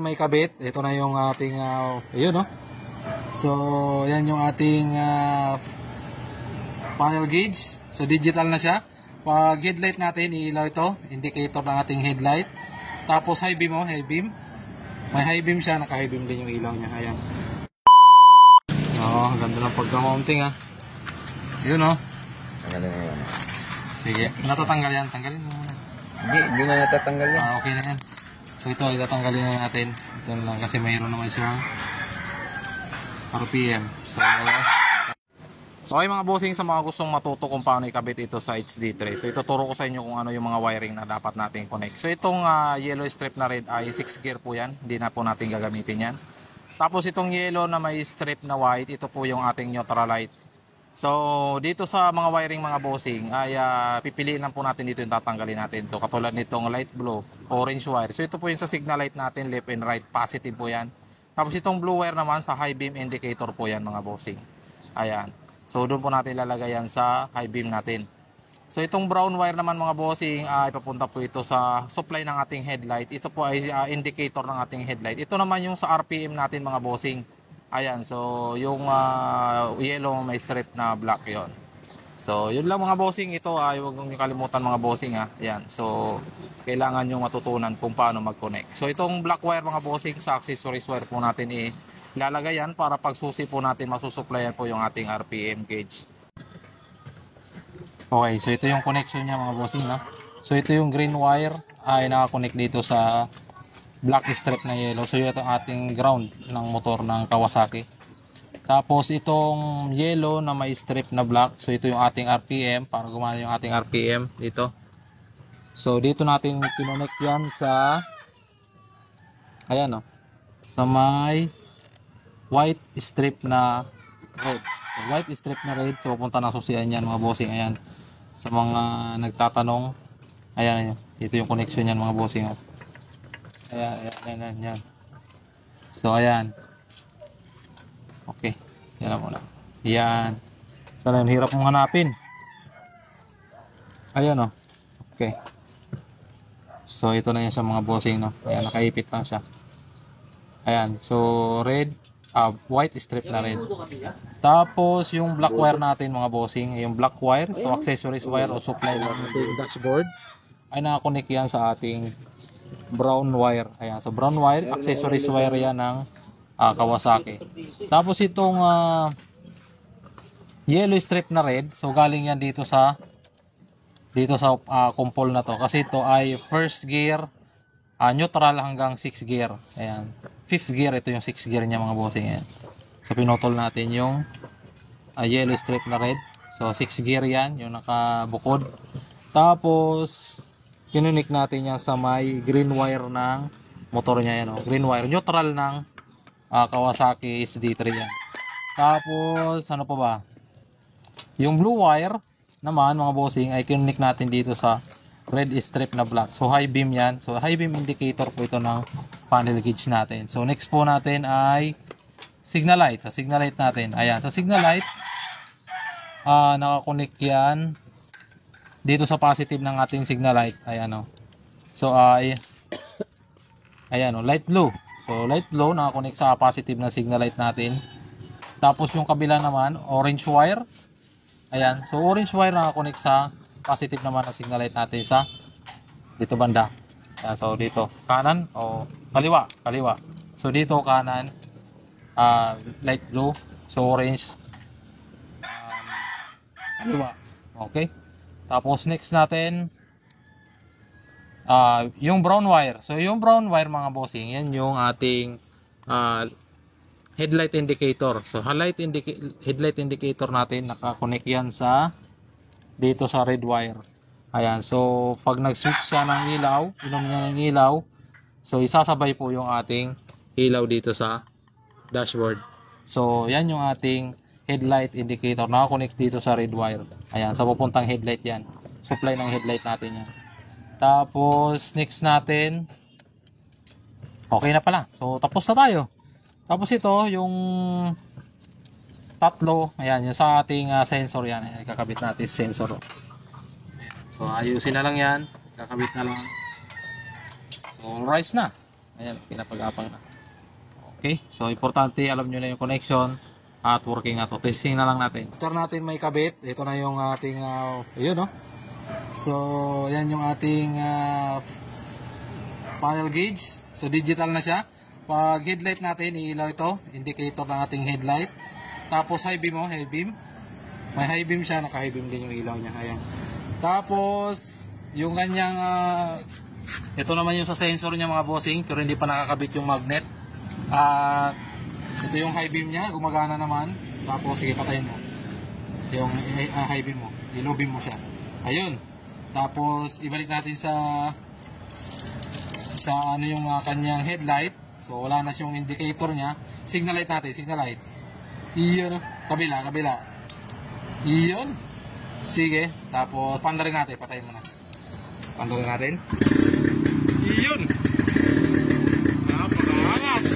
may kabit. Ito na yung ating ayun, no? So yan yung ating panel gauge. So digital na siya. Pag headlight natin, ilaw ito, indicator ng ating headlight. Tapos high beam, high beam. May high beam siya, naka high beam din yung ilaw niya. Ayan. Ganda ng pagka-mounting yun, no? Tanggalin mo yan. Sige, natatanggal yan. Tanggalin mo muna. Hindi na natatanggal yan. Okay na yan. So ito, itatanggalin na natin. Ito na lang kasi mayroon naman siyang RPM. So okay mga bossing, sa mga gustong matuto kung paano ikabit ito sa HD3. So ituturo ko sa inyo kung ano yung mga wiring na dapat natin connect. So itong yellow strip na red ay 6 gear po yan. Hindi na po natin gagamitin yan. Tapos itong yellow na may strip na white, ito po yung ating neutral light. So dito sa mga wiring mga bossing ay pipiliin lang po natin dito yung tatanggalin natin. So katulad nitong light blue, orange wire. So ito po yung sa signal light natin, left and right, positive po yan. Tapos itong blue wire naman sa high beam indicator po yan mga bossing. Ayan. So doon po natin lalagay yan sa high beam natin. So itong brown wire naman mga bossing ay papunta po ito sa supply ng ating headlight. Ito po ay indicator ng ating headlight. Ito naman yung sa RPM natin mga bossing. Ayan, so yung yellow may strip na black yon. So yun lang mga bossing. Ito ay huwag nyo kalimutan mga bossing Ayan, so kailangan nyo matutunan kung paano mag-connect. So itong black wire mga bossing sa accessories wire po natin ilalagay yan para pag susi po natin masusuplayan po yung ating RPM gauge. Okay, so ito yung connection niya mga bossing So ito yung green wire ay nakakonect dito sa black strip na yellow. So ito ang ating ground ng motor ng Kawasaki. Tapos itong yellow na may strip na black, so ito yung ating RPM para gumana yung ating RPM dito. So dito natin kinonect yan sa ayan sa may white strip na red. So, white strip na red, so pupunta na susian yan mga bossing. Ayan, sa mga nagtatanong, ayan, ito yung connection yan mga bossing. Ayan. So ayan. Okay, yan muna. Yan. Sana yung hirap mong hanapin. Ayan Okay. So ito na yan sa mga bossing Ayan, nakaipit lang siya. Ayan, so red, white strip na red. Tapos yung black wire natin mga bossing, yung black wire, so accessories wire o supply ng ating dashboard ay nakakonect yan sa ating brown wire. Ayan, so brown wire, accessories wire yan ng Kawasaki. Tapos itong yellow strip na red, so galing yan dito sa kumpol na to. Kasi ito ay first gear, neutral hanggang 6 gear. Ayan, 5th gear, ito yung 6 gear niya mga bossing. Ayan. So pinutol natin yung yellow strip na red. So 6 gear yan, yung nakabukod. Tapos kinunik natin yan sa may green wire ng motor niya yan. Green wire, neutral ng Kawasaki HD3 yan. Tapos ano pa ba? Yung blue wire naman mga bossing ay kinunik natin dito sa red strip na black. So high beam yan. So high beam indicator po ito ng panel gauge natin. So next po natin ay signal light. So signal light natin. Ayan, sa signal light nakakonect yan dito sa positive ng ating signal light. Ayan So ay ayan light blue. So light blue nakakonect sa positive na signal light natin. Tapos yung kabila naman orange wire. Ayan, so orange wire nakakonect sa positive naman na signal light natin sa dito banda. Ayan, so dito kanan o kaliwa. So dito kanan light blue, so orange kaliwa. Okay. Tapos next natin yung brown wire. So yung brown wire mga bossing, yan yung ating headlight indicator. So headlight indicator natin naka-connect yan sa dito sa red wire. Ayan, so pag nag-switch siya ng ilaw, inom niya ng ilaw, so isasabay po yung ating ilaw dito sa dashboard. So yan yung ating headlight indicator, naka-connect dito sa red wire. Ayan, so pupuntang headlight yan. Supply ng headlight natin yan. Tapos next natin, okay na pala. So tapos na tayo. Tapos ito yung tatlo, ayan, yung sa ating sensor yan. Ayan, kakabit natin sensor. Ayan. So ayusin na lang yan, kakabit na lang. So rise na. Ayan, pinapagapang na. Okay, so importante alam nyo na yung connection at working na to. Testing na lang natin. After natin may kabit, ito na yung ating, yun no. So, yan yung ating panel gauge. So, digital na siya. Pag headlight natin, iilaw ito. Indicator ng ating headlight. Tapos, high beam, high beam. May high beam siya. Naka-high beam din yung ilaw niya. Ayan. Tapos, yung kanyang, ito naman yung sa sensor niya mga bossing, pero hindi pa nakakabit yung magnet. At, ito yung high beam niya. Gumagana naman. Tapos, sige, patayin mo. Yung high beam mo. Low beam mo siya. Ayun. Tapos, ibalik natin sa ano yung kanyang headlight. So, wala na siyang indicator niya. Signal light natin, signal light. Iyon, kabila. Iyon. Sige. Tapos, pandarin natin. Patayin mo na. Pandarin natin. Iyon. Napakaangas.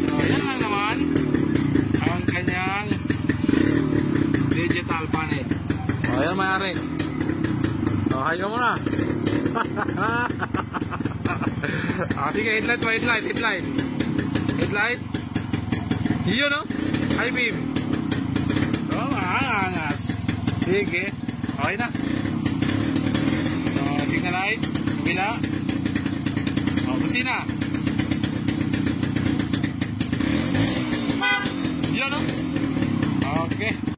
So, yan lang naman ang kanyang digital panel. O, yan mayari. O, hi ka muna. Sige, headlight. Headlight. Yun, no? High beam. O, angas. Sige. Okay na. O, signal light. Kabila. O, busina. Yun, no? Okay.